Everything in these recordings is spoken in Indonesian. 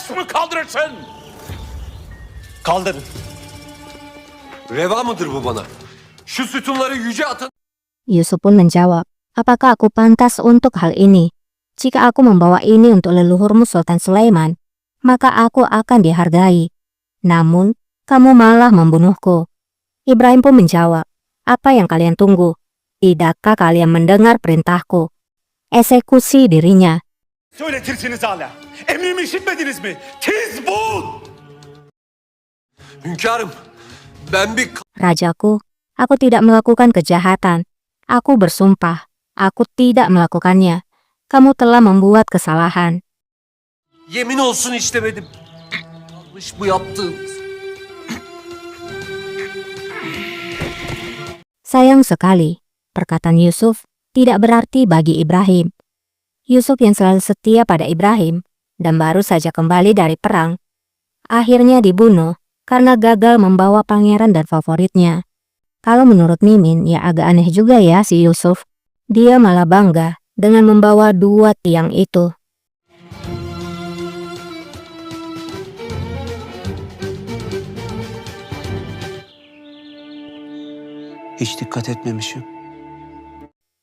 baş mı kaldırırsın? Kaldırın. Reva mıdır bu bana? Şu sütunları yüce atan... Yusuf pun menjawab, apakah aku pantas untuk hal ini? Jika aku membawa ini untuk leluhurmu Sultan Sulaiman, maka aku akan dihargai. Namun, kamu malah membunuhku. Ibrahim pun menjawab, apa yang kalian tunggu? Tidakkah kalian mendengar perintahku? Eksekusi dirinya. Söyletirsiniz hala. Emrimi işitmediniz mi? Tiz bu! Hünkârım, ben bir... Rajaku, aku tidak melakukan kejahatan. Aku bersumpah, aku tidak melakukannya. Kamu telah membuat kesalahan. Yemin olsun istemedim. Yanlış bu yaptığımız. Sayang sekali, perkataan Yusuf tidak berarti bagi Ibrahim. Yusuf yang selalu setia pada Ibrahim dan baru saja kembali dari perang, akhirnya dibunuh karena gagal membawa pangeran dan favoritnya. Kalau menurut Mimin, ya agak aneh juga ya si Yusuf. Dia malah bangga dengan membawa dua tiang itu. Hiç dikkat etmemişim.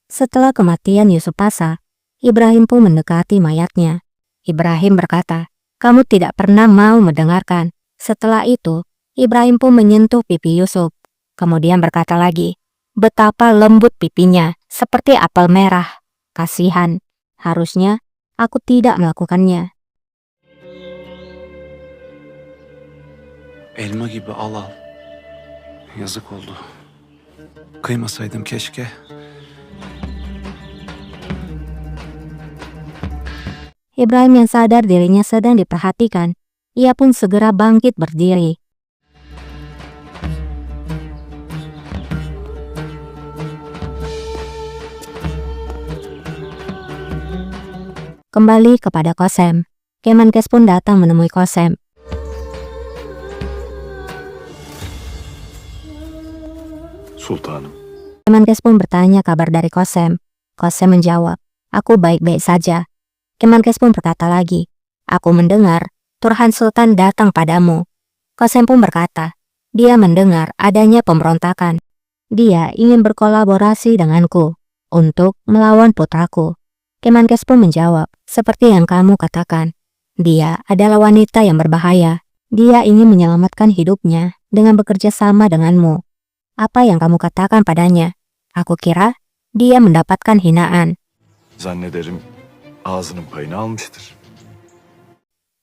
Setelah kematian Yusuf Pasha, Ibrahim pun mendekati mayatnya. Ibrahim berkata, kamu tidak pernah mau mendengarkan. Setelah itu, Ibrahim pun menyentuh pipi Yusuf. Kemudian berkata lagi, betapa lembut pipinya, seperti apel merah. Kasihan, harusnya aku tidak melakukannya. Elma gibi al al. Yazık oldu. Kıymasaydım keşke. Ibrahim yang sadar dirinya sedang diperhatikan, ia pun segera bangkit berdiri. Kembali kepada Qasem, Kemenkes pun datang menemui Qasem. Sultanım. Kemenkes pun bertanya kabar dari Qasem. Qasem menjawab, aku baik-baik saja. Kemenkes pun berkata lagi, aku mendengar Turhan Sultan datang padamu. Qasem pun berkata, dia mendengar adanya pemberontakan. Dia ingin berkolaborasi denganku untuk melawan putraku. Kemenkes pun menjawab, seperti yang kamu katakan. Dia adalah wanita yang berbahaya. Dia ingin menyelamatkan hidupnya dengan bekerja sama denganmu. Apa yang kamu katakan padanya? Aku kira dia mendapatkan hinaan. Zannederim ağzının payını almıştır.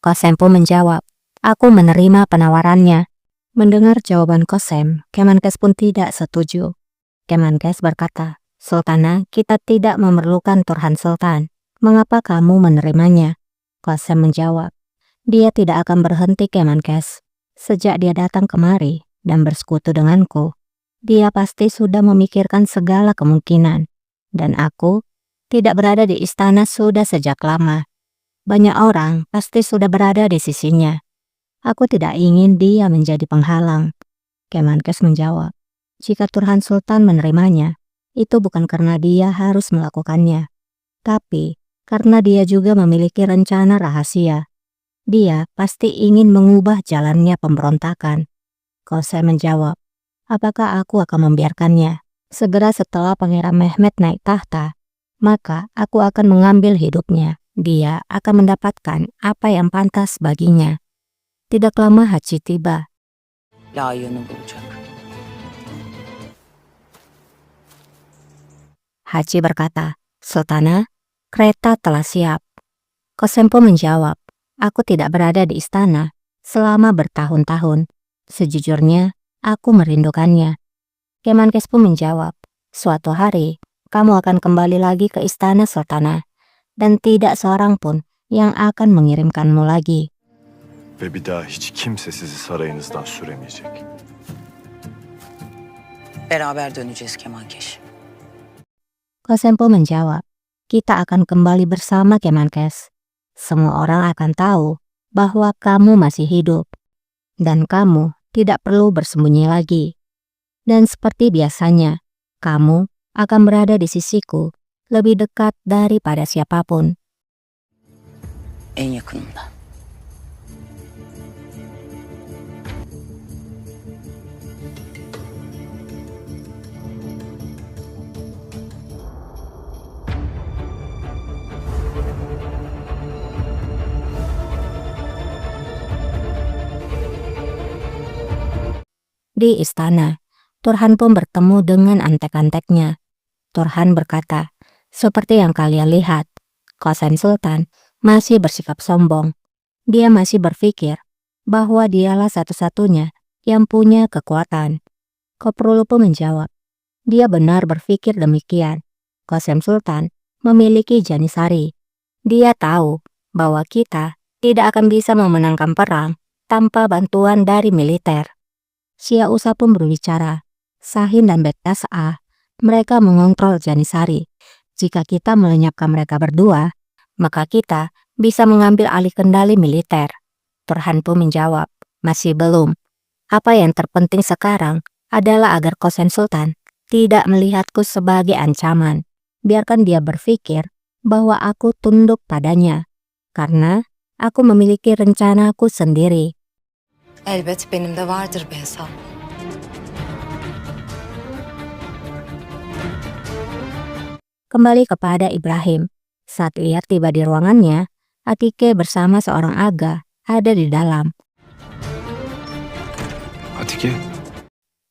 Qasem pun menjawab, aku menerima penawarannya. Mendengar jawaban Qasem, Kemenkes pun tidak setuju. Kemenkes berkata, Sultana, kita tidak memerlukan Turhan Sultan. Mengapa kamu menerimanya? Qasem menjawab, dia tidak akan berhenti Kemenkes. Sejak dia datang kemari dan bersekutu denganku, dia pasti sudah memikirkan segala kemungkinan. Dan aku tidak berada di istana sudah sejak lama. Banyak orang pasti sudah berada di sisinya. Aku tidak ingin dia menjadi penghalang. Kemenkes menjawab, jika Turhan Sultan menerimanya, itu bukan karena dia harus melakukannya, tapi karena dia juga memiliki rencana rahasia. Dia pasti ingin mengubah jalannya pemberontakan. Qasem menjawab, apakah aku akan membiarkannya? Segera setelah Pangeran Mehmed naik tahta, maka aku akan mengambil hidupnya. Dia akan mendapatkan apa yang pantas baginya. Tidak lama haji tiba. layığını bulacak. Haji berkata, Sultana, kereta telah siap. Qasem pun menjawab, aku tidak berada di istana selama bertahun-tahun. Sejujurnya, aku merindukannya. Kemenkes pun menjawab, suatu hari kamu akan kembali lagi ke istana Sultana, dan tidak seorang pun yang akan mengirimkanmu lagi. Ve bir daha hiç kimse sizi sarayınızdan süremeyecek. Beraber döneceğiz Kemankeş. Qasem pun menjawab, kita akan kembali bersama Kemenkes. Semua orang akan tahu bahwa kamu masih hidup, dan kamu tidak perlu bersembunyi lagi. Dan seperti biasanya, kamu akan berada di sisiku lebih dekat daripada siapapun. En yakınımda. di istana. Turhan pun bertemu dengan antek-anteknya. Turhan berkata, seperti yang kalian lihat, Qasem Sultan masih bersikap sombong. Dia masih berpikir bahwa dialah satu-satunya yang punya kekuatan. Koprulu pun menjawab, dia benar berpikir demikian. Qasem Sultan memiliki Janisari. Dia tahu bahwa kita tidak akan bisa memenangkan perang tanpa bantuan dari militer. Syah Usa pun berbicara. Sahin dan Bektas'ah, mereka mengontrol Janisari. Jika kita melenyapkan mereka berdua, maka kita bisa mengambil alih kendali militer. Turhan pun menjawab, masih belum. Apa yang terpenting sekarang adalah agar Qasem Sultan tidak melihatku sebagai ancaman. Biarkan dia berpikir bahwa aku tunduk padanya, karena aku memiliki rencanaku sendiri. Elbet benim de vardır bir hesap. Kembali kepada Ibrahim. Saat ia tiba di ruangannya, Atike bersama seorang aga ada di dalam. Atike,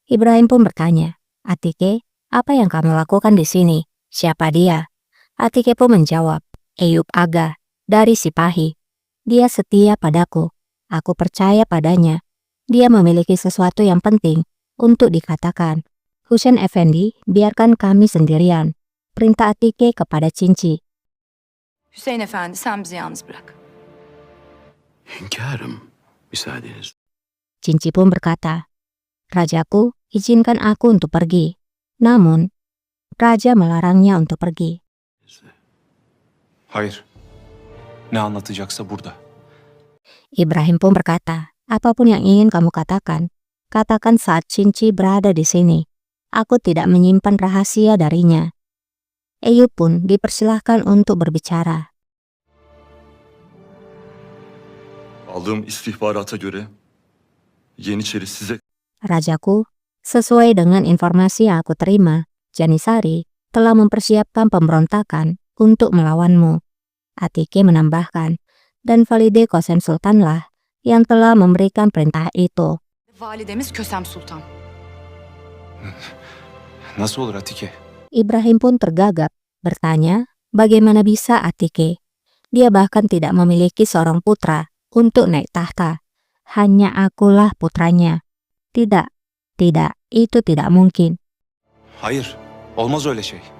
Ibrahim pun bertanya, Atike, apa yang kamu lakukan di sini? Siapa dia? Atike pun menjawab, Eyüp Aga, dari Sipahi. Dia setia padaku. Aku percaya padanya. Dia memiliki sesuatu yang penting untuk dikatakan. Hüseyin Efendi, biarkan kami sendirian. Perintah Atike kepada Cinci. Hüseyin Efendi sen bizi yalnız bırak. hünkârım, müsaadeniz. Cinci pun berkata, Rajaku, izinkan aku untuk pergi. Namun, Raja melarangnya untuk pergi. Hayır. Ne anlatacaksa burada. Ibrahim pun berkata, apapun yang ingin kamu katakan, katakan saat Cinci berada di sini. Aku tidak menyimpan rahasia darinya. Eyüp pun dipersilahkan untuk berbicara. Aldığım istihbarata göre Yeniçeri size Rajaku, sesuai dengan informasi yang aku terima, Janisari telah mempersiapkan pemberontakan untuk melawanmu. Atike menambahkan, dan Valide Qasem Sultanlah yang telah memberikan perintah itu. Validemiz Kösem Sultan. Nasıl olur Atike? Ibrahim pun tergagap, bertanya, bagaimana bisa Atike? Dia bahkan tidak memiliki seorang putra untuk naik tahta. Hanya akulah putranya. Tidak, itu tidak mungkin. Hayır, olmaz öyle şey.